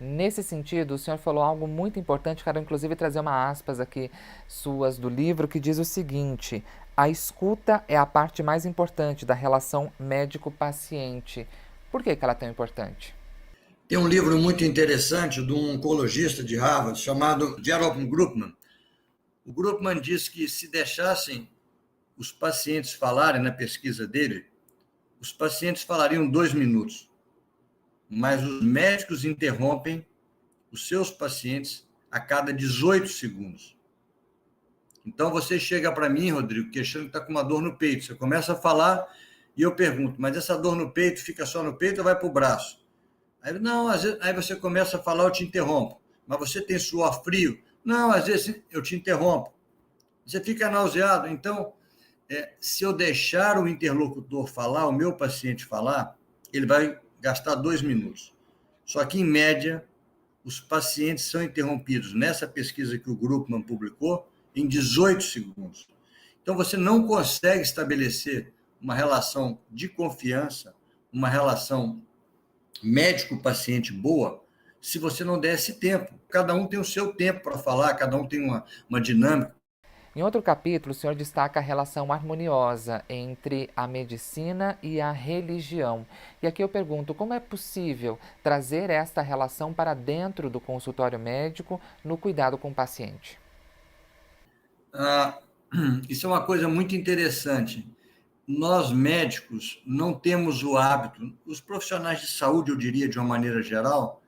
Nesse sentido, o senhor falou algo muito importante, quero inclusive trazer uma aspas aqui suas do livro, que diz o seguinte: a escuta é a parte mais importante da relação médico-paciente. Por que ela é tão importante? Tem um livro muito interessante de um oncologista de Harvard chamado Gerald Grupman. O Grupman diz que se deixassem os pacientes falarem na pesquisa dele, os pacientes falariam 2 minutos, mas os médicos interrompem os seus pacientes a cada 18 segundos. Então você chega para mim, Rodrigo, que achando que está com uma dor no peito. Você começa a falar e eu pergunto, mas essa dor no peito fica só no peito ou vai para o braço? Aí, não, às vezes, aí você começa a falar, eu te interrompo. Mas você tem suor frio? Não, às vezes eu te interrompo. Você fica nauseado? Então, se eu deixar o interlocutor falar, o meu paciente falar, ele vai gastar 2 minutos. Só que, em média, os pacientes são interrompidos, nessa pesquisa que o Grupman publicou, em 18 segundos. Então, você não consegue estabelecer uma relação de confiança, uma relação médico-paciente boa, se você não der esse tempo. Cada um tem o seu tempo para falar, cada um tem uma dinâmica. Em outro capítulo, o senhor destaca a relação harmoniosa entre a medicina e a religião. E aqui eu pergunto, como é possível trazer esta relação para dentro do consultório médico no cuidado com o paciente? Ah, isso é uma coisa muito interessante. Nós, médicos, não temos o hábito, os profissionais de saúde, eu diria, de uma maneira geral,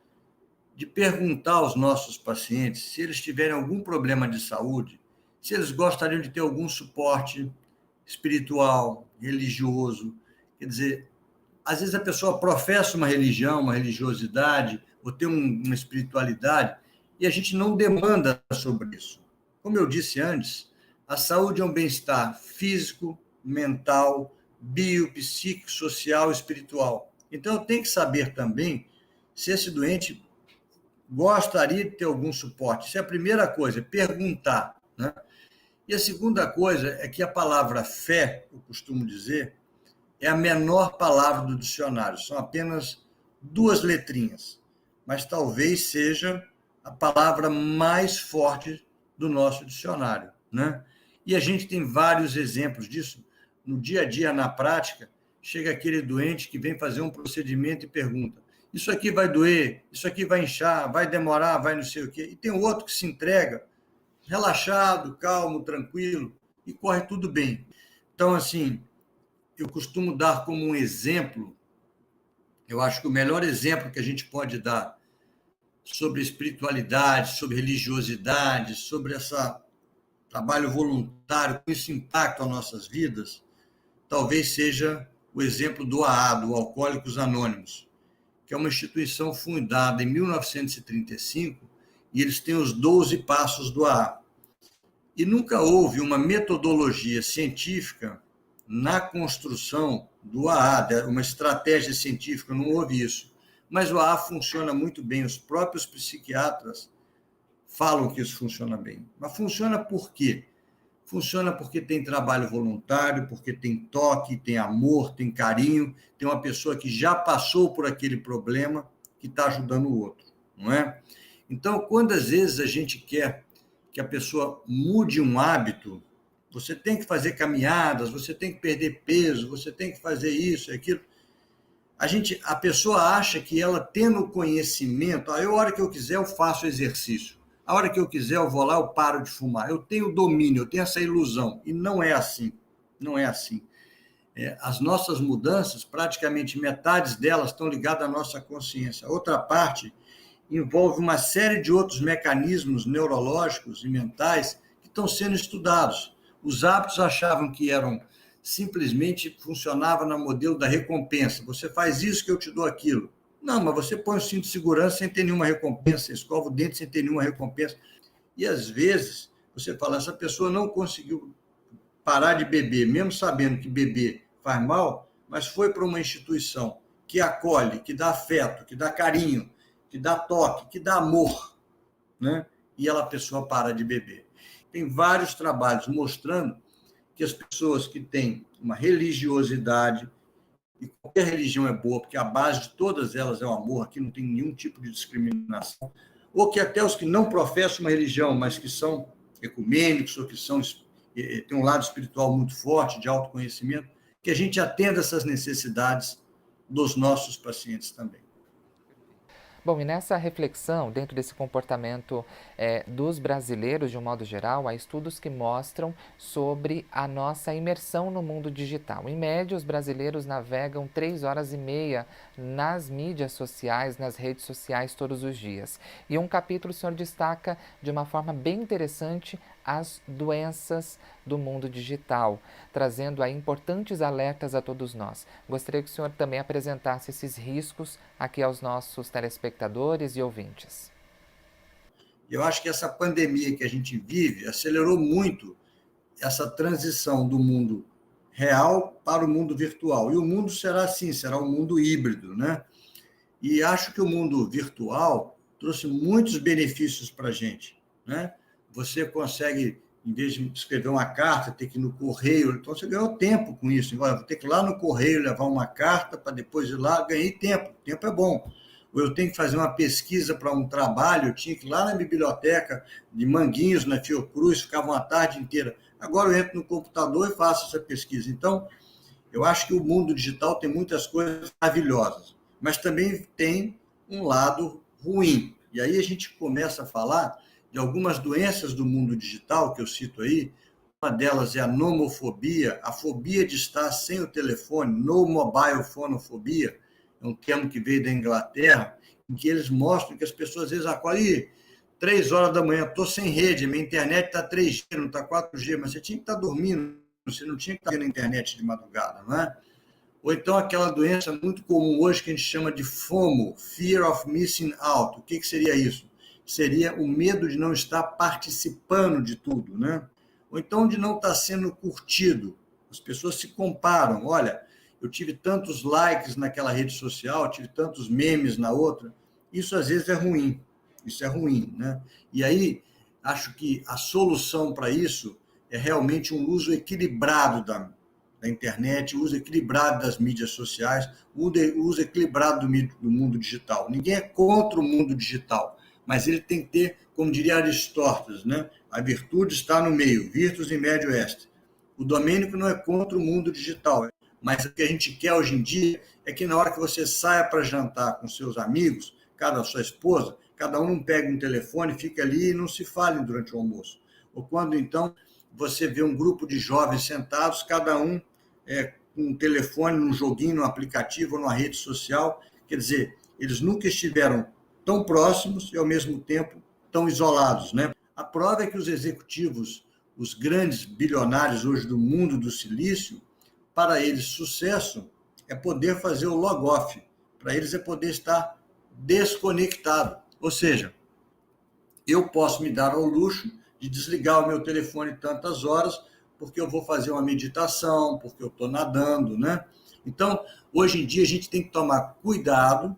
de perguntar aos nossos pacientes se eles tiverem algum problema de saúde, se eles gostariam de ter algum suporte espiritual, religioso. Quer dizer, às vezes a pessoa professa uma religião, uma religiosidade, ou tem uma espiritualidade, e a gente não demanda sobre isso. Como eu disse antes, a saúde é um bem-estar físico, mental, biopsíquico, social, espiritual. Então, eu tenho que saber também se esse doente gostaria de ter algum suporte. Isso é a primeira coisa, perguntar. Né? E a segunda coisa é que a palavra fé, eu costumo dizer, é a menor palavra do dicionário, são apenas 2 letrinhas, mas talvez seja a palavra mais forte do nosso dicionário. Né? E a gente tem vários exemplos disso no dia a dia, na prática. Chega aquele doente que vem fazer um procedimento e pergunta: isso aqui vai doer, isso aqui vai inchar, vai demorar, vai não sei o quê. E tem outro que se entrega relaxado, calmo, tranquilo, e corre tudo bem. Então, assim, eu costumo dar como um exemplo, eu acho que o melhor exemplo que a gente pode dar sobre espiritualidade, sobre religiosidade, sobre esse trabalho voluntário, com esse impacto às nossas vidas, talvez seja o exemplo do AA, do Alcoólicos Anônimos, que é uma instituição fundada em 1935, e eles têm os 12 passos do AA. E nunca houve uma metodologia científica na construção do AA, uma estratégia científica, não houve isso. Mas o AA funciona muito bem, os próprios psiquiatras falam que isso funciona bem. Mas funciona por quê? Funciona porque tem trabalho voluntário, porque tem toque, tem amor, tem carinho, tem uma pessoa que já passou por aquele problema que está ajudando o outro, não é? Então, quando às vezes a gente quer que a pessoa mude um hábito, você tem que fazer caminhadas, você tem que perder peso, você tem que fazer isso e aquilo. A pessoa acha que ela tendo conhecimento, a hora que eu quiser eu faço exercício, a hora que eu quiser eu vou lá, eu paro de fumar, eu tenho domínio, eu tenho essa ilusão, e não é assim, não é assim. As nossas mudanças, praticamente metade delas estão ligadas à nossa consciência, a outra parte envolve uma série de outros mecanismos neurológicos e mentais que estão sendo estudados. Os hábitos achavam que eram simplesmente funcionava no modelo da recompensa. Você faz isso que eu te dou aquilo. Não, mas você põe o cinto de segurança sem ter nenhuma recompensa, escova o dente sem ter nenhuma recompensa. E às vezes você fala, essa pessoa não conseguiu parar de beber, mesmo sabendo que beber faz mal, mas foi para uma instituição que acolhe, que dá afeto, que dá carinho, que dá toque, que dá amor, né? E a pessoa para de beber. Tem vários trabalhos mostrando que as pessoas que têm uma religiosidade, e qualquer religião é boa, porque a base de todas elas é o amor, aqui não tem nenhum tipo de discriminação, ou que até os que não professam uma religião, mas que são ecumênicos, ou que têm um lado espiritual muito forte, de autoconhecimento, que a gente atenda essas necessidades dos nossos pacientes também. Bom, e nessa reflexão, dentro desse comportamento dos brasileiros, de um modo geral, há estudos que mostram sobre a nossa imersão no mundo digital. Em média, os brasileiros navegam 3 horas e meia nas mídias sociais, nas redes sociais, todos os dias. E um capítulo o senhor destaca de uma forma bem interessante as doenças do mundo digital, trazendo aí importantes alertas a todos nós. Gostaria que o senhor também apresentasse esses riscos aqui aos nossos telespectadores e ouvintes. Eu acho que essa pandemia que a gente vive acelerou muito essa transição do mundo real para o mundo virtual. E o mundo será assim, será um mundo híbrido, né? E acho que o mundo virtual trouxe muitos benefícios para a gente, né? Você consegue, em vez de escrever uma carta, ter que ir no correio, então você ganhou tempo com isso. Agora, vou ter que ir lá no correio levar uma carta para depois ir lá, ganhei tempo. Tempo é bom. Ou eu tenho que fazer uma pesquisa para um trabalho, eu tinha que ir lá na biblioteca de Manguinhos, na Fiocruz, ficava uma tarde inteira. Agora eu entro no computador e faço essa pesquisa. Então, eu acho que o mundo digital tem muitas coisas maravilhosas, mas também tem um lado ruim. E aí a gente começa a falar de algumas doenças do mundo digital, que eu cito aí. Uma delas é a nomofobia, a fobia de estar sem o telefone, no mobile phonofobia, é um termo que veio da Inglaterra, em que eles mostram que as pessoas às vezes acordam 3 horas da manhã, estou sem rede, minha internet está 3G, não está 4G, mas você tinha que estar dormindo, você não tinha que estar na internet de madrugada, não é? Ou então aquela doença muito comum hoje que a gente chama de FOMO, Fear of Missing Out. O que seria isso? Seria o medo de não estar participando de tudo, né? Ou então de não estar sendo curtido. As pessoas se comparam. Olha, eu tive tantos likes naquela rede social, tive tantos memes na outra. Isso às vezes é ruim. Isso é ruim, né? E aí, acho que a solução para isso é realmente um uso equilibrado da internet, o uso equilibrado das mídias sociais, o uso equilibrado do mundo digital. Ninguém é contra o mundo digital, mas ele tem que ter, como diria Aristóteles, né? A virtude está no meio, virtus in medio est. O Domênico não é contra o mundo digital, mas o que a gente quer hoje em dia é que na hora que você saia para jantar com seus amigos, cada sua esposa, cada um não pega um telefone, fica ali e não se falem durante o almoço. Ou quando, então, você vê um grupo de jovens sentados, cada um com um telefone, num joguinho, num aplicativo, numa rede social. Quer dizer, eles nunca estiveram tão próximos e, ao mesmo tempo, tão isolados, né? A prova é que os executivos, os grandes bilionários hoje do mundo do silício, para eles, sucesso é poder fazer o log-off. Para eles é poder estar desconectado. Ou seja, eu posso me dar ao luxo de desligar o meu telefone tantas horas, porque eu vou fazer uma meditação, porque eu estou nadando, né? Então, hoje em dia, a gente tem que tomar cuidado,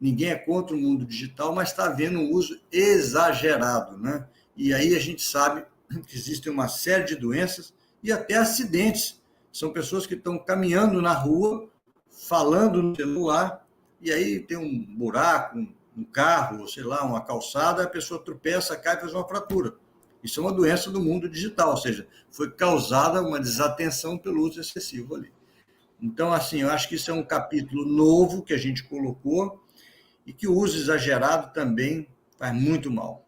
ninguém é contra o mundo digital, mas está havendo um uso exagerado, né? E aí a gente sabe que existem uma série de doenças e até acidentes. São pessoas que estão caminhando na rua, falando no celular, e aí tem um buraco, um carro, ou sei lá, uma calçada, a pessoa tropeça, cai e faz uma fratura. Isso é uma doença do mundo digital, ou seja, foi causada uma desatenção pelo uso excessivo ali. Então, assim, eu acho que isso é um capítulo novo que a gente colocou e que o uso exagerado também faz muito mal.